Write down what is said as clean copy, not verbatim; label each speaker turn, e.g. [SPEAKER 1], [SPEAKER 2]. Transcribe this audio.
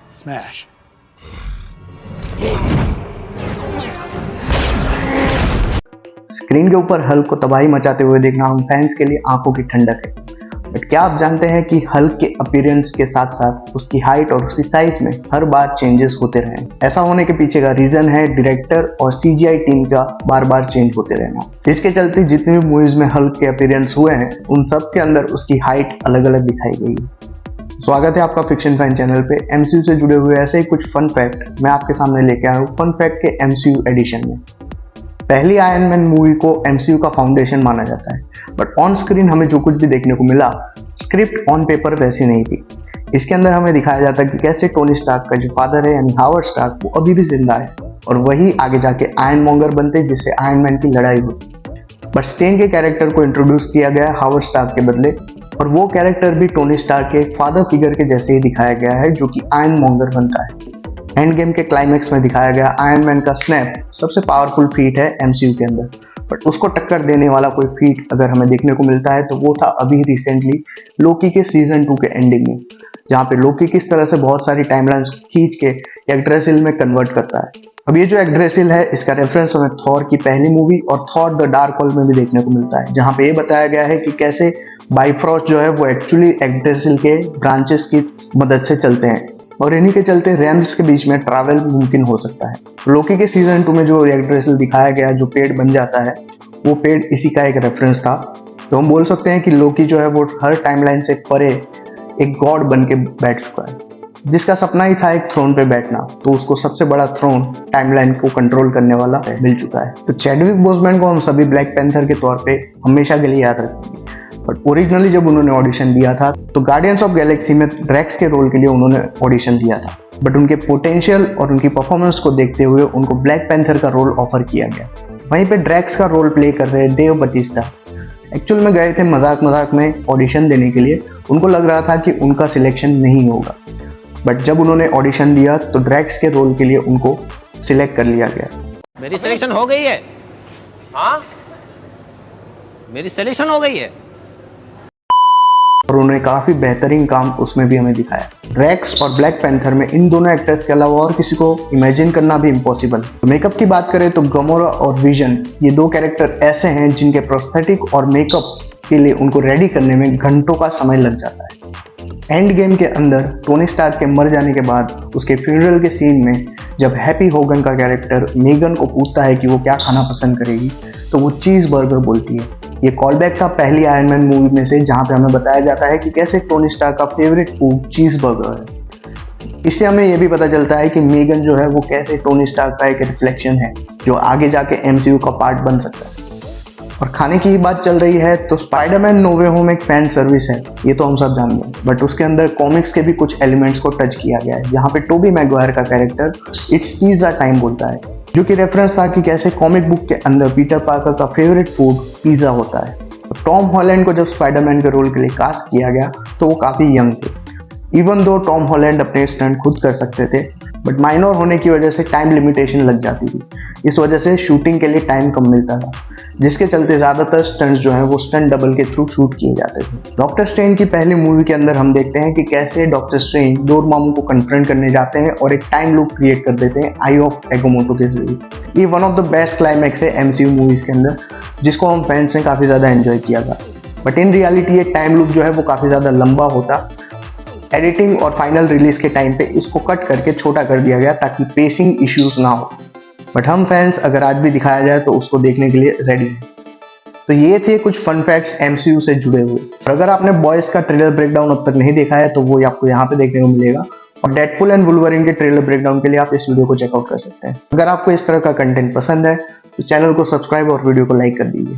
[SPEAKER 1] Smash.
[SPEAKER 2] Screen के ऊपर Hulk को तबाही मचाते हुए देखना हम फैंस के लिए आंखों की ठंडक है। बट क्या आप जानते हैं कि हल्क के अपीयरेंस के साथ साथ उसकी हाइट और उसकी साइज में हर बार चेंजेस होते रहे। ऐसा होने के पीछे का रीजन है डायरेक्टर और सीजीआई टीम का बार बार चेंज होते रहना। इसके चलते जितनी भी मूवीज में हल्क के अपीयरेंस हुए हैं उन सब के अंदर उसकी हाइट अलग अलग दिखाई गई है। स्वागत है आपका फिक्शन फैन चैनल पे। एमसीयू से जुड़े हुए ऐसे ही कुछ फन फैक्ट मैं आपके सामने लेके आया हूँ फन फैक्ट के एमसीयू एडिशन में। पहली आयरन मैन मूवी को एमसीयू का फाउंडेशन माना जाता है, बट ऑन स्क्रीन हमें जो कुछ भी देखने को मिला स्क्रिप्ट ऑन पेपर वैसी नहीं थी। इसके अंदर हमें दिखाया जाता है कि कैसे टोनी स्टार्क का जो फादर है यानी हावर्ड स्टार्क वो अभी भी जिंदा है और वही आगे जाके आयरन मॉन्गर बनते जिससे आयरन मैन की लड़ाई होती। बट स्टेन के कैरेक्टर को इंट्रोड्यूस किया गया हावर्ड स्टार्क के बदले और वो कैरेक्टर भी टोनी स्टार्क के फादर फिगर के जैसे ही दिखाया गया है जो कि आयरन मॉन्गर बनता है। एंड गेम के क्लाइमेक्स में दिखाया गया आयरन मैन का स्नैप सबसे पावरफुल फीट है एमसीयू के अंदर, बट उसको टक्कर देने वाला कोई फीट अगर हमें देखने को मिलता है तो वो था अभी रिसेंटली लोकी के सीजन 2 के एंडिंग में, जहाँ पे लोकी किस तरह से बहुत सारी टाइमलाइंस खींच के यग्ड्रेसिल में कन्वर्ट करता है। अब ये जो यग्ड्रेसिल है इसका रेफरेंस हमें थॉर की पहली मूवी और थॉर द डार्क वर्ल्ड में भी देखने को मिलता है, जहाँ पे ये बताया गया है कि कैसे बाइफ्रॉस्ट जो है वो एक्चुअली यग्ड्रेसिल के ब्रांचेस की मदद से चलते हैं और इन्हीं के चलते रैम्स के बीच में ट्रैवल मुमकिन हो सकता है। लोकी के सीजन 2 में जो यग्ड्रेसिल दिखाया गया जो पेड़ बन जाता है वो पेड़ इसी का एक रेफरेंस था। तो हम बोल सकते हैं कि लोकी जो है वो हर टाइमलाइन से परे एक गॉड बन के बैठ चुका है, जिसका सपना ही था एक थ्रोन पे बैठना, तो उसको सबसे बड़ा थ्रोन टाइमलाइन को कंट्रोल करने वाला मिल चुका है। तो चैडविक बोसमैन को हम सभी ब्लैक पैंथर के तौर पे हमेशा के लिए याद रखेंगे, बट ओरिजिनली जब उन्होंने ऑडिशन दिया था तो गार्डियंस ऑफ गैलेक्सी में ड्रैक्स के रोल के लिए उन्होंने ऑडिशन दिया था, बट उनके पोटेंशियल और उनकी परफॉर्मेंस को देखते हुए उनको ब्लैक पैंथर का रोल ऑफर किया गया। वहीं पे ड्रैक्स का रोल प्ले कर रहे डेव बटिस्टा एक्चुअल में गए थे मजाक में ऑडिशन देने के लिए। उनको लग रहा था कि उनका सिलेक्शन नहीं होगा, बट जब उन्होंने ऑडिशन दिया तो ड्रैक्स के रोल के लिए उनको सिलेक्ट कर लिया गया।
[SPEAKER 3] मेरी सिलेक्शन हो गई है। हाँ, मेरी सिलेक्शन हो गई है
[SPEAKER 2] और उन्होंने काफी बेहतरीन काम उसमें भी हमें दिखाया। ड्रैक्स और ब्लैक पैंथर में इन दोनों एक्टर्स के अलावा और किसी को इमेजिन करना भी इम्पॉसिबल। तो मेकअप की बात करें तो गमोरा और विजन ये दो कैरेक्टर ऐसे हैं जिनके प्रोस्थेटिक और मेकअप के लिए उनको रेडी करने में घंटों का समय लग जाता है। एंड गेम के अंदर टोनी स्टार्क के मर जाने के बाद उसके फ्यूनरल के सीन में जब हैप्पी होगन का कैरेक्टर मेगन को पूछता है कि वो क्या खाना पसंद करेगी तो वो चीज बर्गर बोलती है। ये कॉलबैक था पहली आयरन मैन मूवी में से, जहाँ पे हमें बताया जाता है कि कैसे टोनी स्टार्क का फेवरेट फूड चीज बर्गर है। इससे हमें यह भी पता चलता है कि मेगन जो है वो कैसे टोनी स्टार्क का एक रिफ्लेक्शन है जो आगे जाके एमसीयू का पार्ट बन सकता है। और खाने की बात चल रही है तो स्पाइडरमैन नो वे होम एक फैन सर्विस है, ये तो हम सब जानते हैं, बट उसके अंदर कॉमिक्स के भी कुछ एलिमेंट्स को टच किया गया है, जहाँ पे टोबी मैगवायर का कैरेक्टर इट्स पिज्जा टाइम बोलता है, जो कि रेफरेंस था कि कैसे कॉमिक बुक के अंदर पीटर पार्कर का फेवरेट फूड पिज्जा होता है। तो टॉम हॉलैंड को जब स्पाइडरमैन के रोल के लिए कास्ट किया गया तो वो काफ़ी यंग थे। इवन दो टॉम हॉलैंड अपने स्टंट खुद कर सकते थे, बट माइनर होने की वजह से टाइम लिमिटेशन लग जाती थी, इस वजह से शूटिंग के लिए टाइम कम मिलता था, जिसके चलते ज़्यादातर स्टंट्स जो हैं वो स्टंट डबल के थ्रू शूट किए जाते थे। डॉक्टर स्ट्रेंज की पहली मूवी के अंदर हम देखते हैं कि कैसे डॉक्टर स्ट्रेंज डोरमामू को कन्फ्रंट करने जाते हैं और एक टाइम लूप क्रिएट कर देते हैं आई ऑफ एगोमोटो के जरिए। ये one of the best climax है एमसीयू मूवीज के अंदर, जिसको हम फैंस ने काफ़ी ज़्यादा एंजॉय किया था। बट इन रियलिटी ये टाइम लूप जो है वो काफ़ी ज़्यादा लंबा होता। एडिटिंग और फाइनल रिलीज के टाइम पे इसको कट करके छोटा कर दिया गया ताकि पेसिंग इश्यूज ना हो, बट हम फैंस अगर आज भी दिखाया जाए तो उसको देखने के लिए रेडी हैं। तो ये थे कुछ फन फैक्ट्स एमसीयू से जुड़े हुए। और अगर आपने बॉयज का ट्रेलर ब्रेकडाउन अब तक नहीं देखा है तो वो आपको यहाँ पे देखने को मिलेगा, और डेडपूल एंड वुल्वरीन के ट्रेलर ब्रेकडाउन के लिए आप इस वीडियो को चेकआउट कर सकते हैं। अगर आपको इस तरह का कंटेंट पसंद है तो चैनल को सब्सक्राइब और वीडियो को लाइक कर दीजिए।